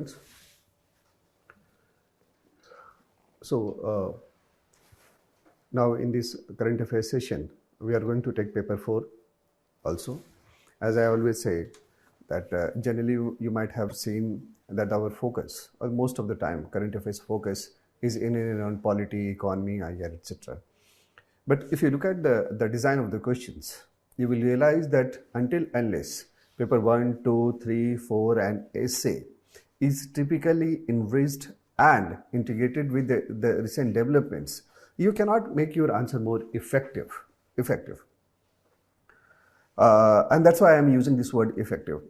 students. So now in this current affairs session, we are going to take paper 4 also. As I always say that generally you might have seen that our focus, or most of the time, current affairs focus is in and around polity, economy, IR, etc. But if you look at the design of the questions, you will realize that until unless paper 1, 2, 3, 4 and essay is typically enriched and integrated with the recent developments, you cannot make your answer more effective. And that's why I am using this word effective.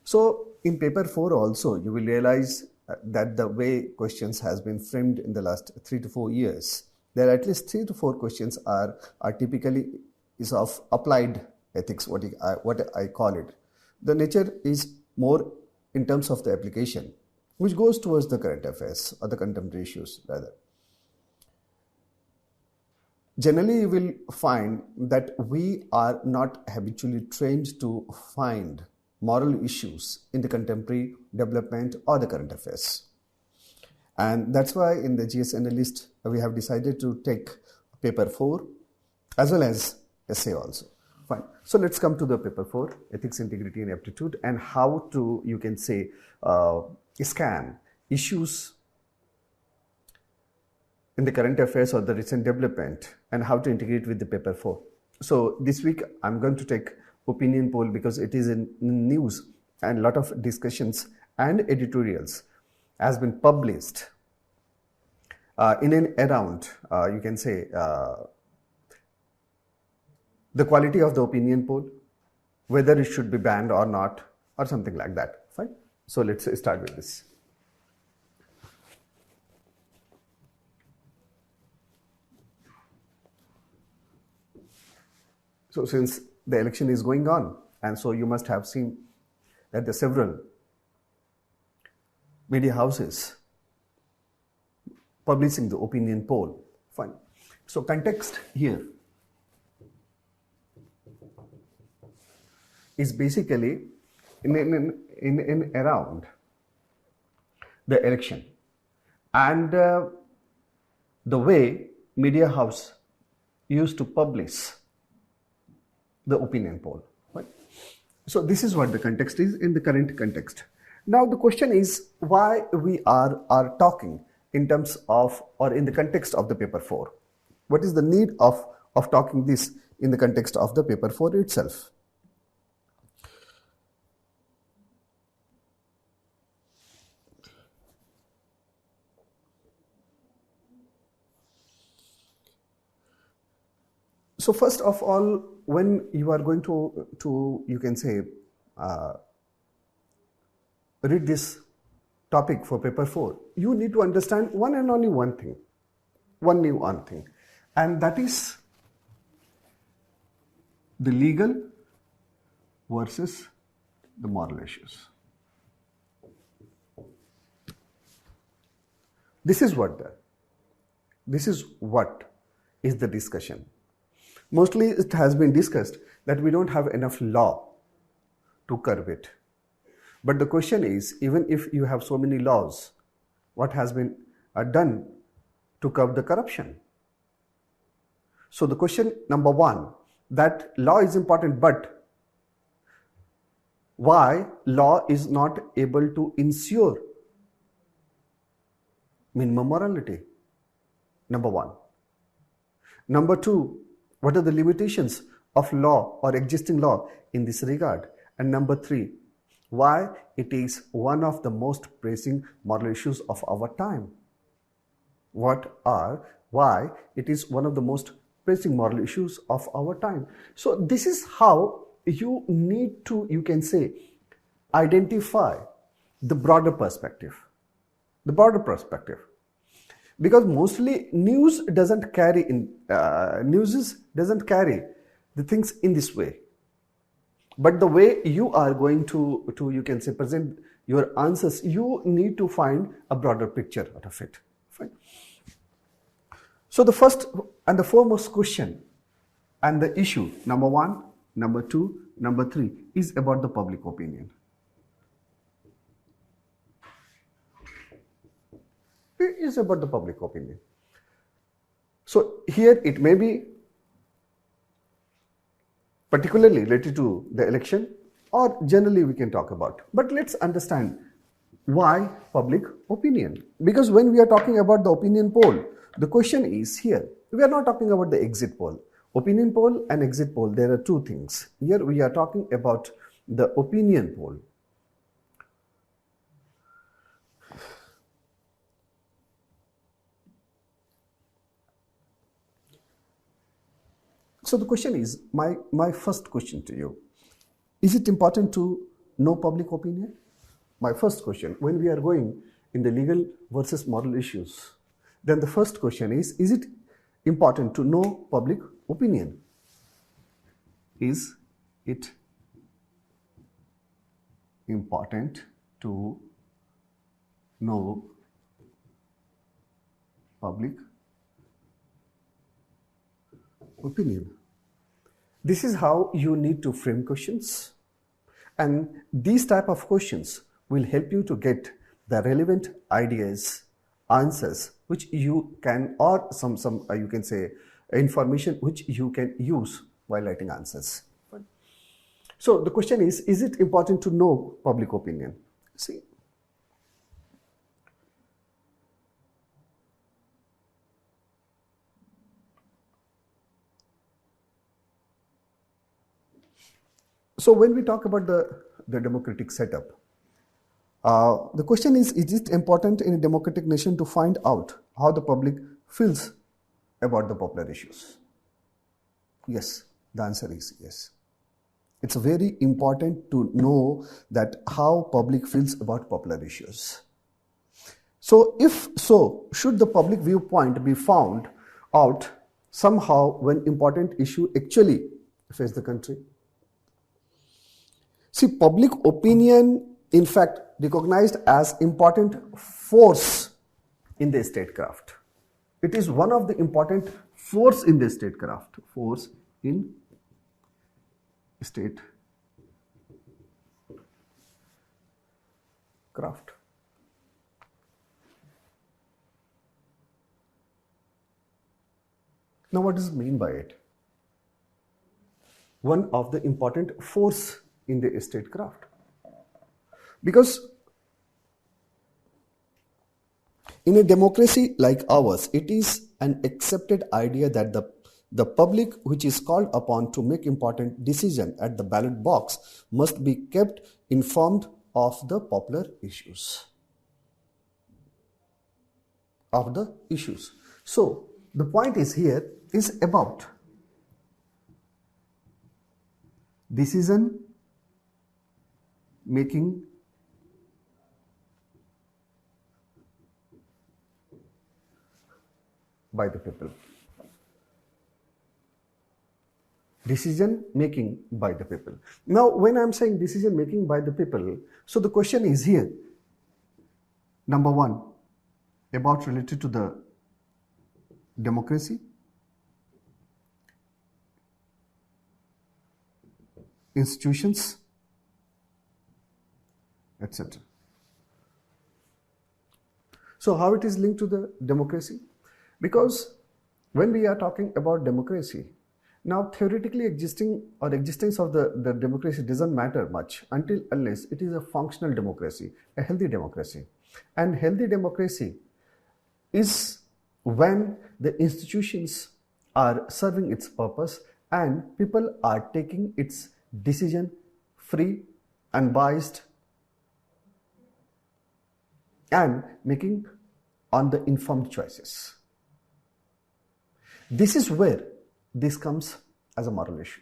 So in paper 4 also, you will realize that the way questions has been framed in the last 3 to 4 years, there are at least 3 to 4 questions are typically is of applied ethics, what I call it. The nature is more in terms of the application, which goes towards the current affairs or the contemporary issues rather. Generally, you will find that we are not habitually trained to find moral issues in the contemporary development or the current affairs. And that's why in the GS Analyst, we have decided to take paper 4 as well as essay also. Fine. So let's come to the paper 4, ethics, integrity and aptitude, and how to, you can say, scan issues in the current affairs or the recent development and how to integrate with the paper 4. So this week I'm going to take opinion poll because it is in news and a lot of discussions and editorials has been published in and around, you can say, the quality of the opinion poll, whether it should be banned or not, or something like that. Fine. So let's start with this. So since the election is going on, and so you must have seen that the several media houses publishing the opinion poll. Fine. So context here is basically in around the election and the way media house used to publish the opinion poll. Right? So this is what the context is in the current context. Now the question is why we are talking in terms of or in the context of the paper 4. What is the need of talking this in the context of the paper 4 itself? So first of all, when you are going to you can say, read this topic for paper 4, you need to understand one and only one thing, and that is the legal versus the moral issues. This is what is the discussion. Mostly it has been discussed that we don't have enough law to curb it. But the question is, even if you have so many laws, what has been done to curb the corruption? So the question number 1, that law is important, but why law is not able to ensure minimum morality? Number 1. Number 2, what are the limitations of law or existing law in this regard? And number 3, why it is one of the most pressing moral issues of our time? Why it is one of the most pressing moral issues of our time? So this is how you need to, you can say, identify the broader perspective. Because mostly news doesn't carry the things in this way. But the way you are going to you can say present your answers, you need to find a broader picture out of it. Fine. So the first and the foremost question and the issue, number 1, number 2, number 3, is about the public opinion. is about the public opinion. So here it may be particularly related to the election, or generally we can talk about. But let's understand why public opinion. Because when we are talking about the opinion poll, the question is here, we are not talking about the exit poll. Opinion poll and exit poll, there are two things. Here we are talking about the opinion poll. So the question is, my first question to you, is it important to know public opinion? My first question, when we are going in the legal versus moral issues, then the first question is it important to know public opinion? Is it important to know public opinion? This is how you need to frame questions, and these type of questions will help you to get the relevant ideas, answers which you can, or some you can say information which you can use while writing answers. So the question is it important to know public opinion? See, so when we talk about the democratic setup, the question is it important in a democratic nation to find out how the public feels about the popular issues? Yes, the answer is yes. It's very important to know that how public feels about popular issues. So if so, should the public viewpoint be found out somehow when important issue actually face the country? See, public opinion, in fact, recognized as important force in the statecraft. It is one of the important force in the statecraft. Force in statecraft. Now, what does it mean by it? One of the important force in the statecraft. Because in a democracy like ours, it is an accepted idea that the public, which is called upon to make important decision at the ballot box, must be kept informed of the popular issues. So the point is here is about decision making by the people. Decision making by the people. Now, when I'm saying decision making by the people, so the question is here, number one, about related to the democracy, institutions, etc. So how it is linked to the democracy? Because when we are talking about democracy, now theoretically existence of the democracy doesn't matter much unless it is a functional democracy, a healthy democracy. And healthy democracy is when the institutions are serving its purpose and people are taking its decision free, unbiased, and making on the informed choices. This is where this comes as a moral issue.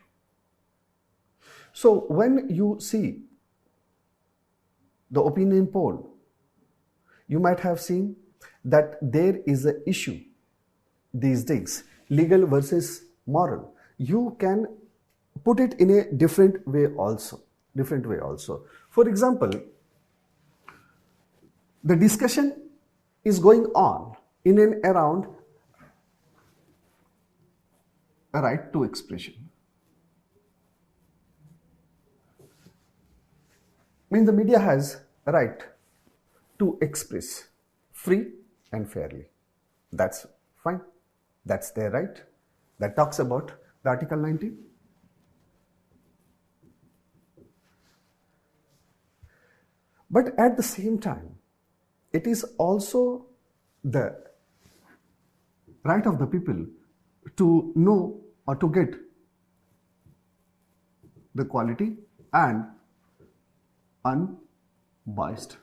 So when you see the opinion poll, you might have seen that there is an issue these days, legal versus moral. You can put it in a different way also. For example, the discussion is going on in and around a right to expression. I mean, the media has a right to express free and fairly. That's fine. That's their right. That talks about the Article 19. But at the same time, it is also the right of the people to know or to get the quality and unbiased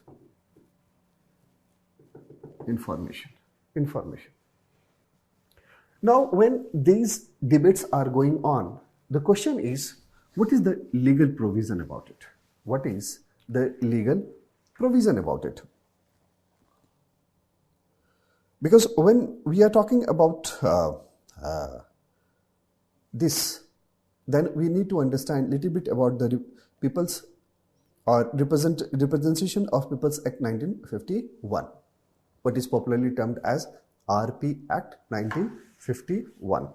information. Now, when these debates are going on, the question is, what is the legal provision about it? What is the legal provision about it? Because when we are talking about this, then we need to understand a little bit about the People's or Representation of People's Act 1951, what is popularly termed as RP Act 1951.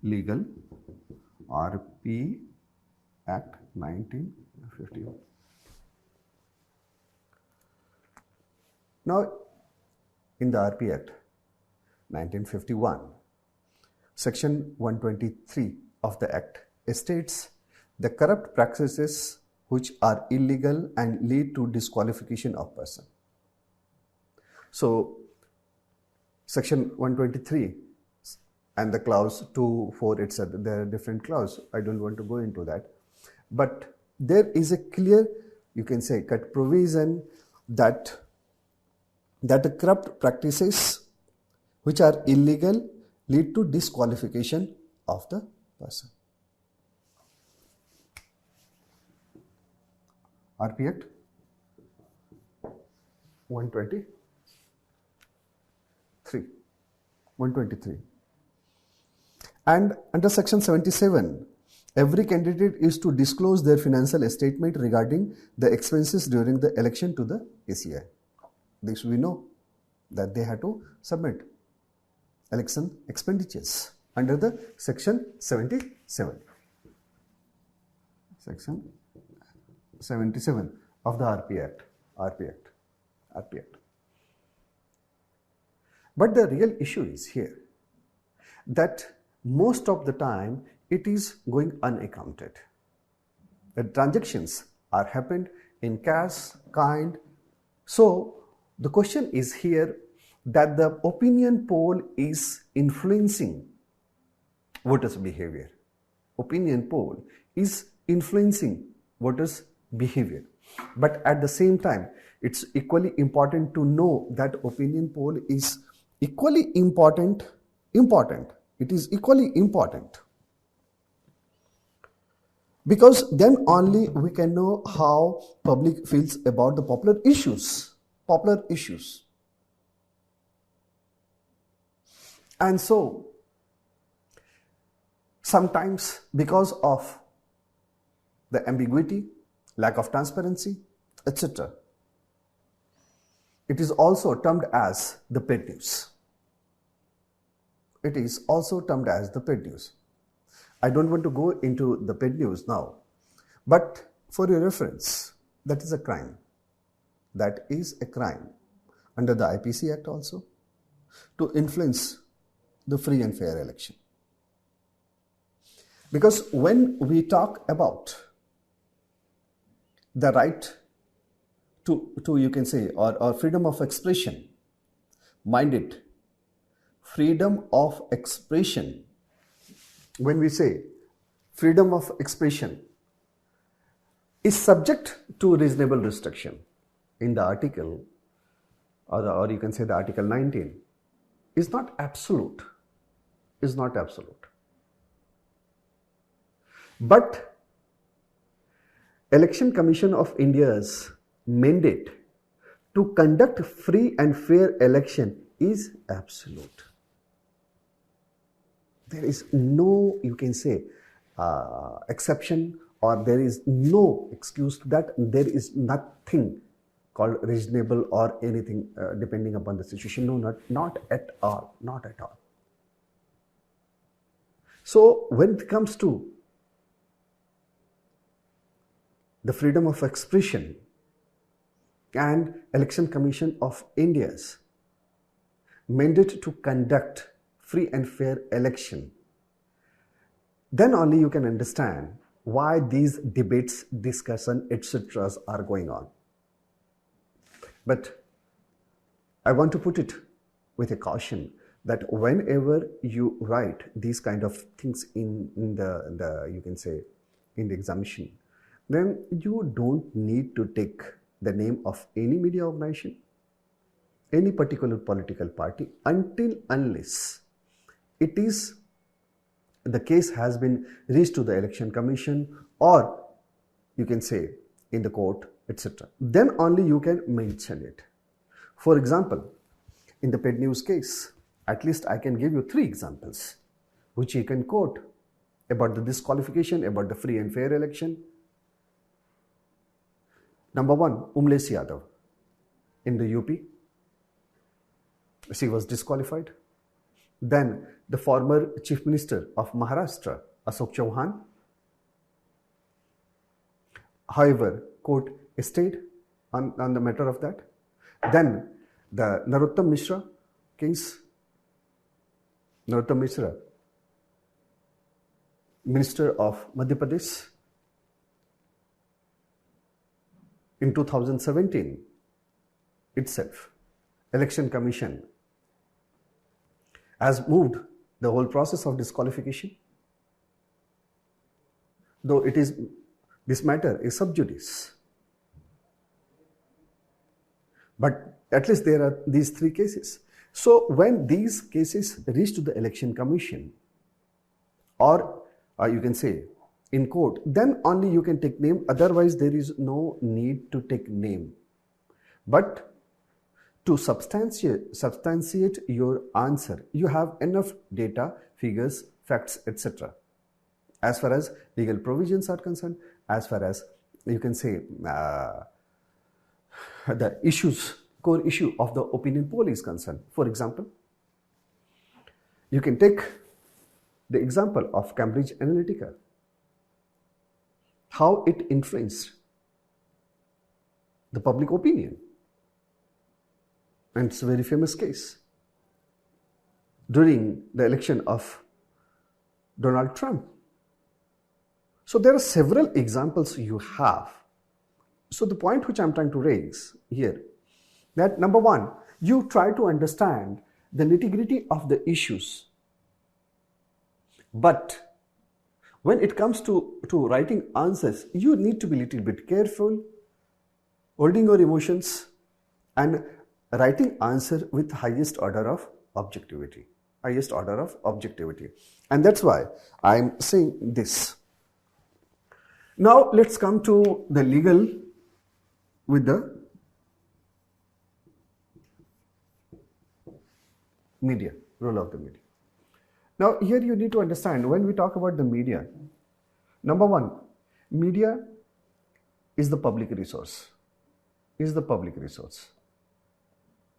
Legal RP Act 1951. Now, in the RP Act 1951, Section 123 of the Act states the corrupt practices which are illegal and lead to disqualification of person. So, Section 123 and the clause 2, 4, etc. There are different clauses. I don't want to go into that. But there is a clear, you can say, cut provision that the corrupt practices which are illegal lead to disqualification of the person. RP Act 123. And under Section 77, every candidate is to disclose their financial statement regarding the expenses during the election to the ACI. This we know that they have to submit election expenditures under the Section 77. Section 77 of the RP Act. But the real issue is here that most of the time it is going unaccounted. The transactions are happened in cash, kind. So the question is here that the opinion poll is influencing voters' behavior. Opinion poll is influencing voters' behavior. But at the same time, it's equally important to know that opinion poll is equally important. It is equally important. Because then only we can know how public feels about the popular issues. And so, sometimes because of the ambiguity, lack of transparency, etc., it is also termed as the paid news. I don't want to go into the paid news now, but for your reference, that is a crime. That is a crime under the IPC Act also, to influence the free and fair election. Because when we talk about the right to you can say, or freedom of expression, mind it, freedom of expression. When we say freedom of expression is subject to reasonable restriction in the article, or you can say the Article 19, is not absolute. But Election Commission of India's mandate to conduct free and fair election is absolute. There is no, you can say, exception, or there is no excuse to that. There is nothing called reasonable or anything depending upon the situation. No, not at all. So when it comes to the freedom of expression and Election Commission of India's mandate to conduct free and fair election, then only you can understand why these debates, discussion, etc. are going on. But I want to put it with a caution that whenever you write these kind of things in the you can say in the examination, then you don't need to take the name of any media organization, any particular political party, unless it is the case has been reached to the Election Commission, or you can say in the court, etc. Then only you can mention it. For example, in the paid news case, at least I can give you 3 examples which you can quote about the disqualification, about the free and fair election. Number 1, Umlesh Yadav in the UP. She was disqualified. Then the former Chief Minister of Maharashtra, Ashok Chauhan. However, court stayed on the matter of that. Then the Narottam Mishra case. Narottam Mishra, Minister of Madhya Pradesh. In 2017 itself, Election Commission has moved the whole process of disqualification, though this matter is sub judice. But at least there are these 3 cases. So when these cases reach to the Election Commission, or you can say in court, then only you can take name, otherwise there is no need to take name. But to substantiate your answer, you have enough data, figures, facts, etc. As far as legal provisions are concerned, as far as you can say the core issue of the opinion poll is concerned. For example, you can take the example of Cambridge Analytica, how it influenced the public opinion. And it's a very famous case. During the election of Donald Trump. So there are several examples you have. So the point which I'm trying to raise here, that number 1, you try to understand the nitty-gritty of the issues. But when it comes to writing answers, you need to be a little bit careful, holding your emotions and writing answer with highest order of objectivity. And that's why I'm saying this. Now let's come to the legal with the media, role of the media. Now here you need to understand, when we talk about the media, number 1, media is the public resource.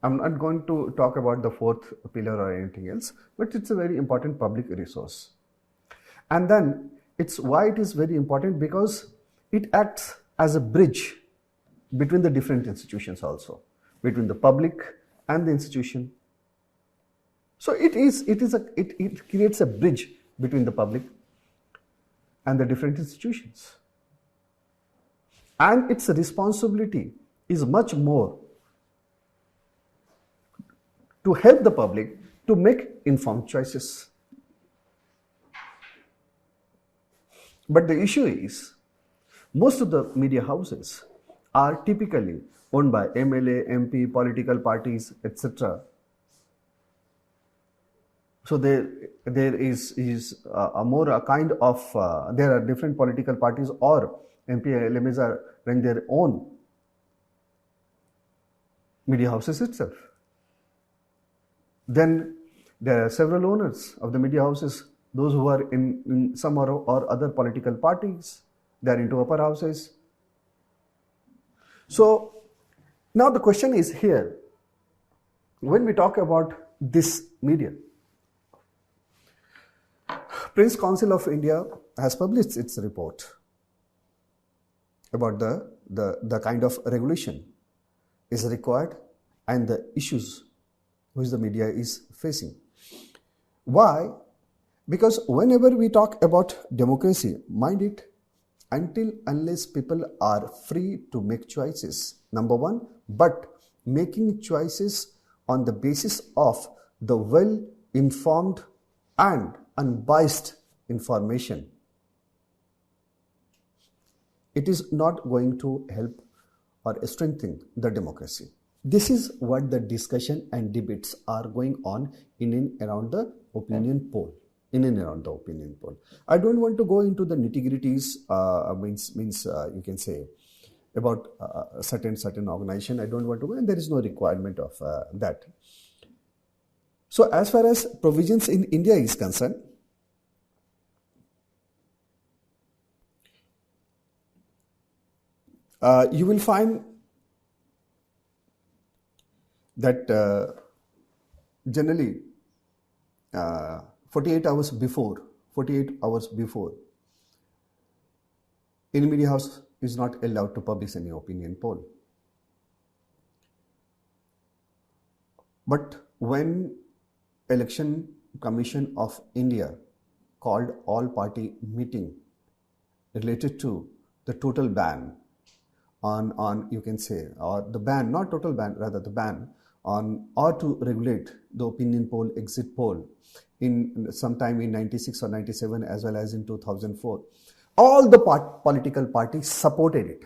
I'm not going to talk about the 4th pillar or anything else, but it's a very important public resource. And then why it is very important, because it acts as a bridge between the different institutions also, between the public and the institution. So it creates a bridge between the public and the different institutions. And its responsibility is much more to help the public to make informed choices. But the issue is, most of the media houses are typically owned by MLA, MP, political parties, etc. So there is a kind of, there are different political parties or MP, LMAs are running their own media houses itself. Then there are several owners of the media houses, those who are in some or other political parties, they are into upper houses. So now the question is here, when we talk about this media, Press Council of India has published its report. about the kind of regulation is required and the issues which the media is facing. Why? Because whenever we talk about democracy, mind it, unless people are free to make choices, number one, but making choices on the basis of the well-informed and unbiased information, it is not going to help or strengthen the democracy. This is what the discussion and debates are going on in and around the opinion poll. I don't want to go into the nitty-gritties, you can say, about certain organization. I don't want to go, and there is no requirement of that. So as far as provisions in India is concerned, you will find that generally 48 hours before, any media house is not allowed to publish any opinion poll. But when Election Commission of India called all-party meeting related to the total ban on you can say, or the ban, not total ban, rather the ban on or to regulate the opinion poll, exit poll in sometime in 96 or 97 as well as in 2004. All the political parties supported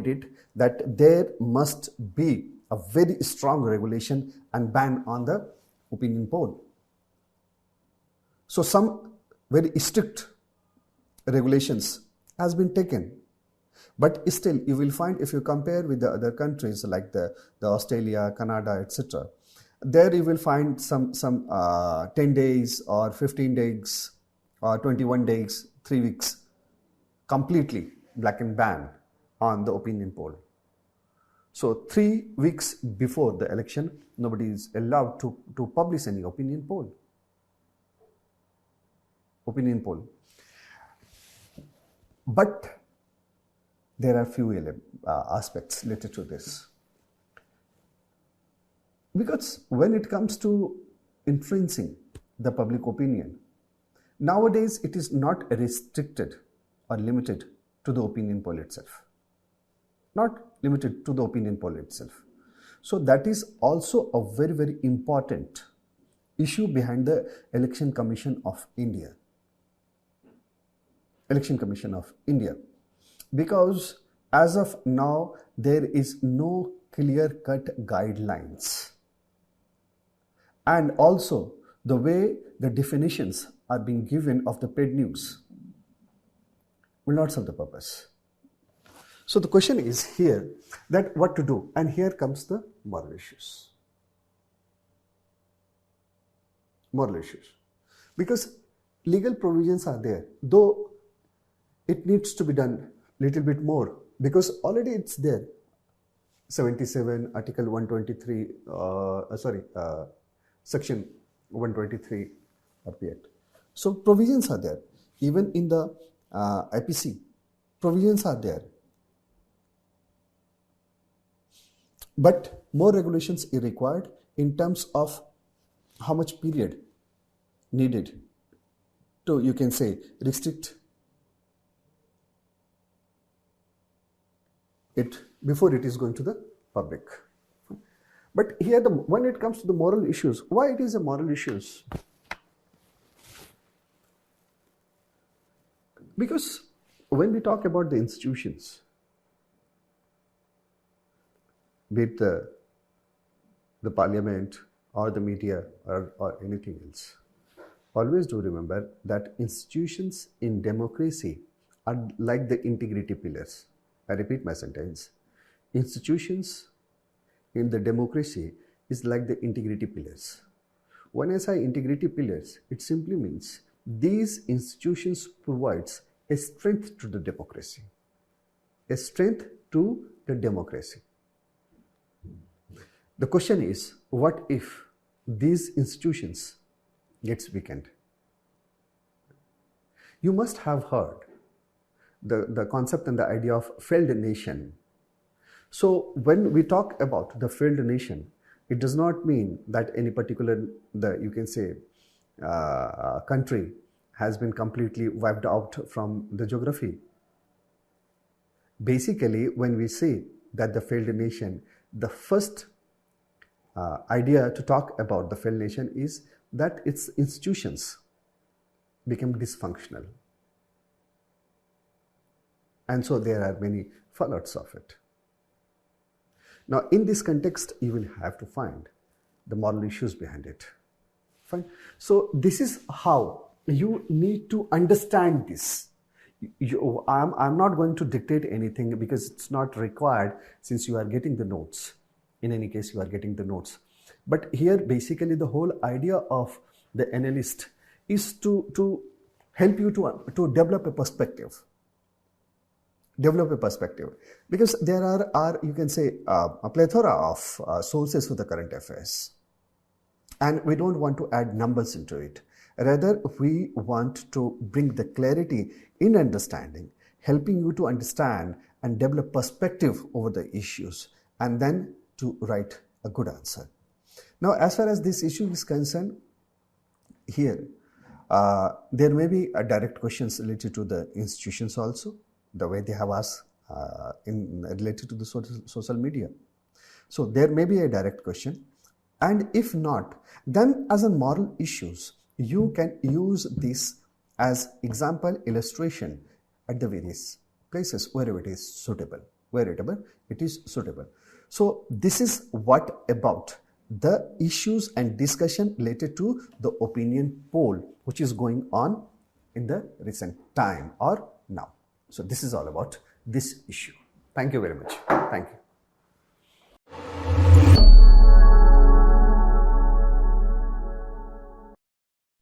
it that there must be a very strong regulation and ban on the opinion poll. So some very strict regulations has been taken. But still, you will find, if you compare with the other countries like the Australia, Canada, etc., there you will find some 10 days or 15 days or 21 days, 3 weeks, completely black and ban on the opinion poll. So 3 weeks before the election, nobody is allowed to publish any opinion poll. But there are few aspects related to this. Because when it comes to influencing the public opinion, nowadays it is not restricted or limited to the opinion poll itself. So that is also a very, very important issue behind the Election Commission of India. Because as of now, there is no clear-cut guidelines. And also, the way the definitions are being given of the paid news will not serve the purpose. So the question is here that what to do, and here comes the moral issues. Because legal provisions are there, though it needs to be done little bit more, because already it's there. 77, Article 123, Section 123 of the Act. So provisions are there. Even in the IPC, provisions are there. But more regulations are required in terms of how much period needed to, you can say, restrict it before it is going to the public. But here, when it comes to the moral issues, why it is a moral issues? Because when we talk about the institutions, be it the parliament or the media or anything else, always do remember that institutions in democracy are like the integrity pillars. I repeat my sentence. Institutions in the democracy is like the integrity pillars. When I say integrity pillars, it simply means these institutions provides a strength to the democracy. The question is, what if these institutions gets weakened? You must have heard the concept and the idea of failed nation. So when we talk about the failed nation, it does not mean that any particular, you can say, country has been completely wiped out from the geography. Basically, when we say that the failed nation, the first idea to talk about the failed nation is that its institutions became dysfunctional. And so there are many fallouts of it. Now, in this context, you will have to find the moral issues behind it. Fine. So this is how you need to understand this. I'm not going to dictate anything because it's not required, since you are getting the notes. In any case, you are getting the notes. But here, basically, the whole idea of the analyst is to help you to develop a perspective. Because there are you can say, a plethora of sources for the current affairs. And we don't want to add numbers into it. Rather, we want to bring the clarity in understanding, helping you to understand and develop perspective over the issues, and then to write a good answer. Now, as far as this issue is concerned, here, there may be a direct questions related to the institutions also, the way they have asked related to the social media. So there may be a direct question, and if not, then as a moral issues, you can use this as example illustration at the various places wherever it is suitable. So this is what about the issues and discussion related to the opinion poll which is going on in the recent time or now. So this is all about this issue. Thank you very much. Thank you.